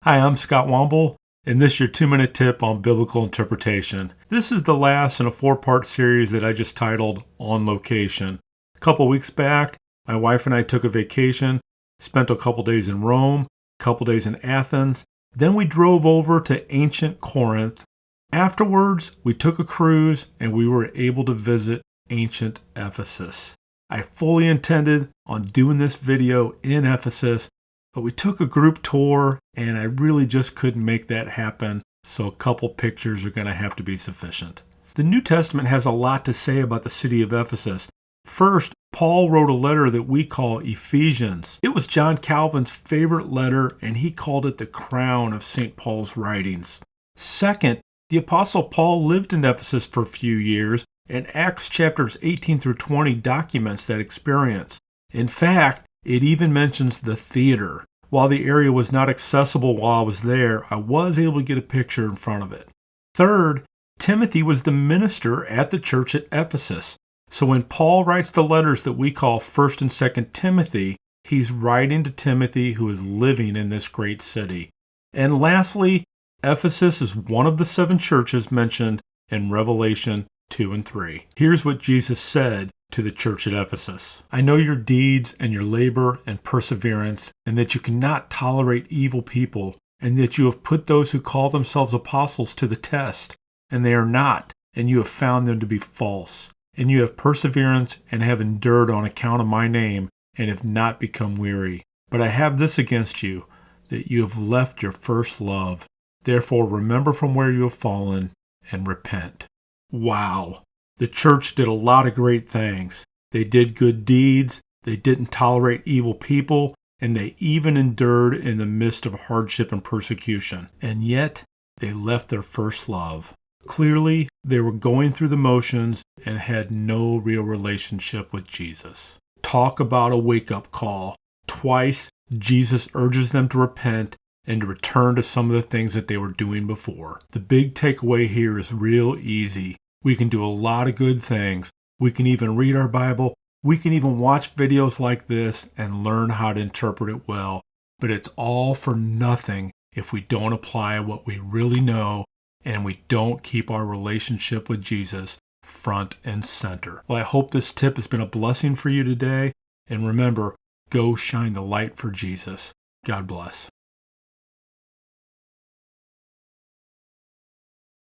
Hi, I'm Scott Womble, and this is your 2-minute tip on biblical interpretation. This is the last in a 4-part series that I just titled On Location. A couple weeks back, my wife and I took a vacation, spent a couple days in Rome, a couple days in Athens, then we drove over to ancient Corinth. Afterwards, we took a cruise and we were able to visit ancient Ephesus. I fully intended on doing this video in Ephesus, but we took a group tour and I really just couldn't make that happen, so a couple pictures are going to have to be sufficient. The New Testament has a lot to say about the city of Ephesus. First, Paul wrote a letter that we call Ephesians. It was John Calvin's favorite letter, and he called it the crown of St. Paul's writings. Second, the Apostle Paul lived in Ephesus for a few years, and Acts chapters 18 through 20 documents that experience. In fact, it even mentions the theater. While the area was not accessible while I was there, I was able to get a picture in front of it. Third, Timothy was the minister at the church at Ephesus. So when Paul writes the letters that we call 1st and 2nd Timothy, he's writing to Timothy who is living in this great city. And lastly, Ephesus is one of the 7 churches mentioned in Revelation 2 and 3. Here's what Jesus said to the church at Ephesus. I know your deeds and your labor and perseverance, and that you cannot tolerate evil people, and that you have put those who call themselves apostles to the test, and they are not, and you have found them to be false. And you have perseverance and have endured on account of my name, and have not become weary. But I have this against you, that you have left your first love. Therefore remember from where you have fallen, and repent. Wow. The church did a lot of great things. They did good deeds, they didn't tolerate evil people, and they even endured in the midst of hardship and persecution. And yet, they left their first love. Clearly, they were going through the motions and had no real relationship with Jesus. Talk about a wake-up call. Twice, Jesus urges them to repent and to return to some of the things that they were doing before. The big takeaway here is real easy. We can do a lot of good things. We can even read our Bible. We can even watch videos like this and learn how to interpret it well. But it's all for nothing if we don't apply what we really know and we don't keep our relationship with Jesus front and center. Well, I hope this tip has been a blessing for you today. And remember, go shine the light for Jesus. God bless.